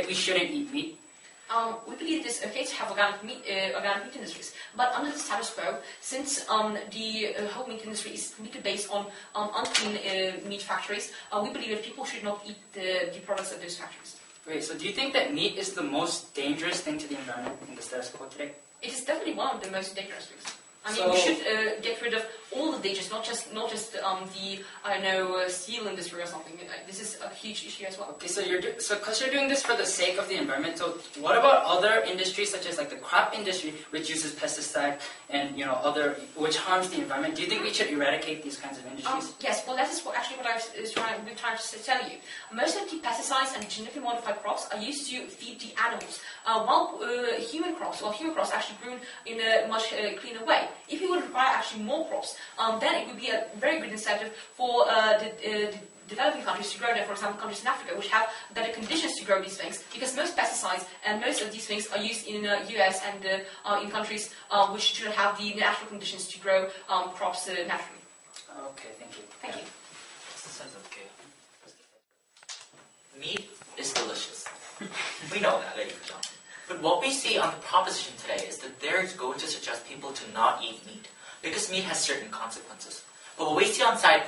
that we shouldn't eat meat? We believe it is okay to have organic meat industries, but under the status quo, since the whole meat industry is completely based on unclean meat factories, we believe that people should not eat the products of those factories. Great. So do you think that meat is the most dangerous thing to the environment in the status quo today? It is definitely one of the most dangerous things. I mean, So, we should get rid of all the dangers, not just the steel industry or something. This is a huge issue as well. okay, so because you're doing this for the sake of the environment. So what about other industries such as like the crop industry, which uses pesticide and which harms the environment? Do you think we should eradicate these kinds of industries? Yes. Well, that is what I was trying to tell you. Most of the pesticides and genetically modified crops are used to feed the animals, while human crops actually grown in a much cleaner way. If we would require actually more crops, then it would be a very good incentive for the developing countries to grow them. For example, countries in Africa, which have better conditions to grow these things, because most pesticides and most of these things are used in the US and in countries which do not have the natural conditions to grow crops naturally. Okay, thank you. Thank you. Okay. Meat is delicious. We know that, ladies and gentlemen. But what we see on the proposition today is that they're going to suggest people to not eat meat, because meat has certain consequences. But what we see on side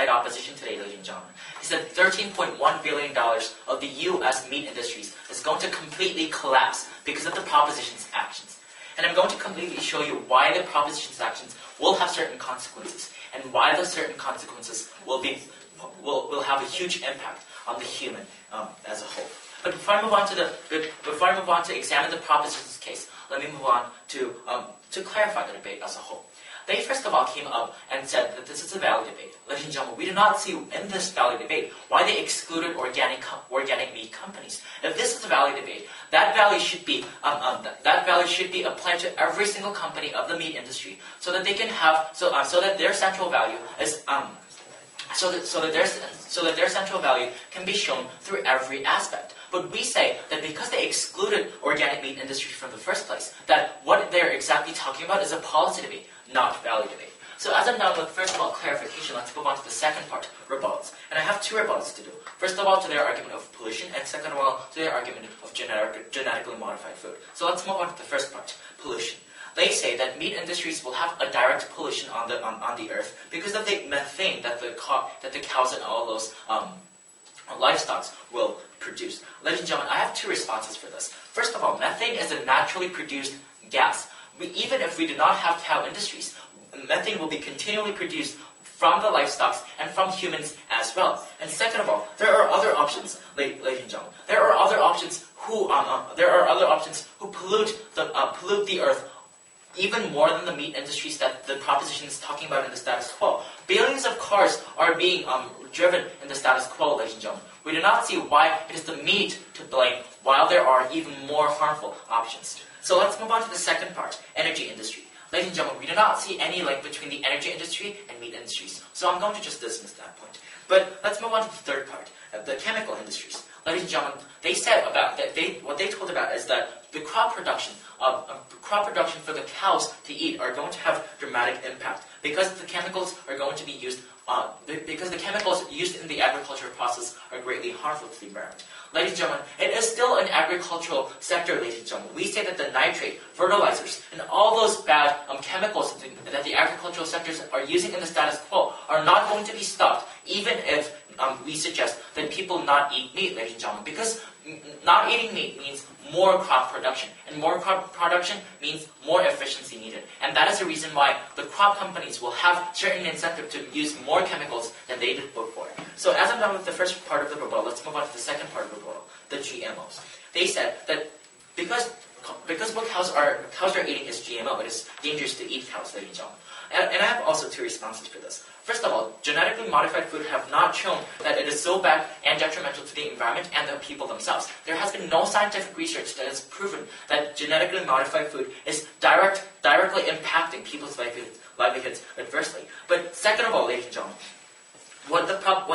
opposition today, ladies and gentlemen, is that $13.1 billion of the U.S. meat industries is going to completely collapse because of the proposition's actions. And I'm going to completely show you why the proposition's actions will have certain consequences, and why those certain consequences will have a huge impact on the human as a whole. But before I move on to examine the proposition's case, let me move on to clarify the debate as a whole. They first of all came up and said that this is a valid debate. Ladies and gentlemen, we do not see in this valid debate why they excluded organic meat companies. If this is a valid debate, that value should be applied to every single company of the meat industry, so that they can have so that their central value is so that their central value can be shown through every aspect. But we say that because they excluded organic meat industry from the first place, that what they're exactly talking about is a policy debate, not value debate. So as I'm done with first of all clarification, let's move on to the second part, rebuttals. And I have two rebuttals to do. First of all, to their argument of pollution, and second of all, to their argument of genetically modified food. So let's move on to the first part, pollution. They say that meat industries will have a direct pollution on the earth because of the methane that the cows and all those livestock will produce. Ladies and gentlemen, I have two responses for this. First of all, methane is a naturally produced gas. Even if we do not have cow industries, methane will be continually produced from the livestock and from humans as well. And second of all, there are other options, ladies and gentlemen. There are other options who pollute the earth even more than the meat industries that the proposition is talking about in the status quo. Billions of cars are being driven in the status quo, ladies and gentlemen. We do not see why it is the meat to blame, while there are even more harmful options. So let's move on to the second part, energy industry. Ladies and gentlemen, we do not see any link between the energy industry and meat industries, so I'm going to just dismiss that point. But let's move on to the third part, the chemical industries. Ladies and gentlemen, they said about that. What they told about is that the crop production for the cows to eat are going to have dramatic impact because the chemicals are going to be used. Because the chemicals used in the agricultural process are greatly harmful to the environment. Ladies and gentlemen, it is still an agricultural sector, ladies and gentlemen. We say that the nitrate, fertilizers, and all those bad chemicals that the agricultural sectors are using in the status quo are not going to be stopped, even if we suggest that people not eat meat, ladies and gentlemen, because not eating meat means more crop production, and more crop production means more efficiency needed. And that is the reason why the crop companies will have certain incentive to use more chemicals than they did before. So as I'm done with the first part of the rebuttal, let's move on to the second part of the rebuttal, the GMOs. They said that because what cows are eating is GMO, it is dangerous to eat cows, ladies and gentlemen. And I have also two responses for this. First of all, genetically modified food have not shown that it is so bad and detrimental to the environment and the people themselves. There has been no scientific research that has proven that genetically modified food is directly impacting people's livelihoods adversely. But second of all, ladies and gentlemen, what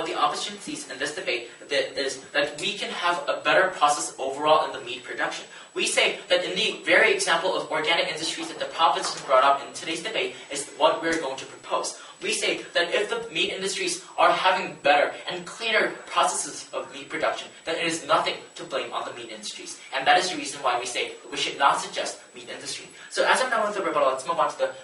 the opposition sees in this debate is that we can have a better process overall in the meat production. We say that in the very example of organic industries that the proposition brought up in today's debate is what we're going to propose. We say that if the meat industries are having better and cleaner processes of meat production, then it is nothing to blame on the meat industries. And that is the reason why we say we should not suggest meat industry. So as I'm done with the rebuttal, let's move on to the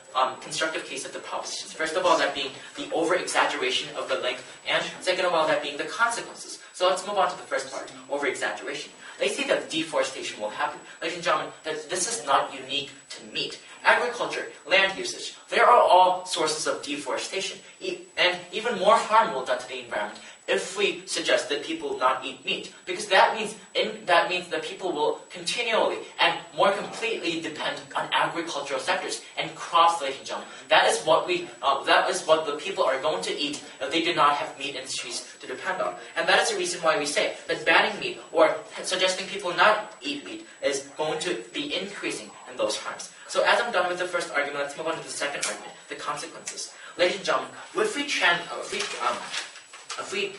constructive case of the propositions. First of all, that being the over-exaggeration of the length, and second of all, that being the consequences. So let's move on to the first part, over-exaggeration. They say that deforestation will happen. Ladies and gentlemen, that this is not unique to meat. Agriculture, land usage, they are all sources of deforestation, and even more harm will be done to the environment if we suggest that people not eat meat, because that means that people will continually and more completely depend on agricultural sectors and crops, ladies and gentlemen. That is what the people are going to eat if they do not have meat industries to depend on, and that is the reason why we say that banning meat or suggesting people not eat meat is going to be increasing in those harms. So as I'm done with the first argument, let's move on to the second argument, the consequences. Ladies and gentlemen, if we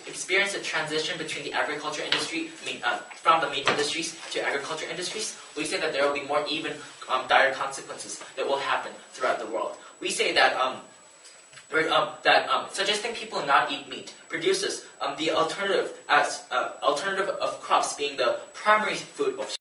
experience a transition between the agriculture industry, from the meat industries to agriculture industries, we say that there will be more even dire consequences that will happen throughout the world. We say that suggesting people not eat meat produces the alternative of crops being the primary food of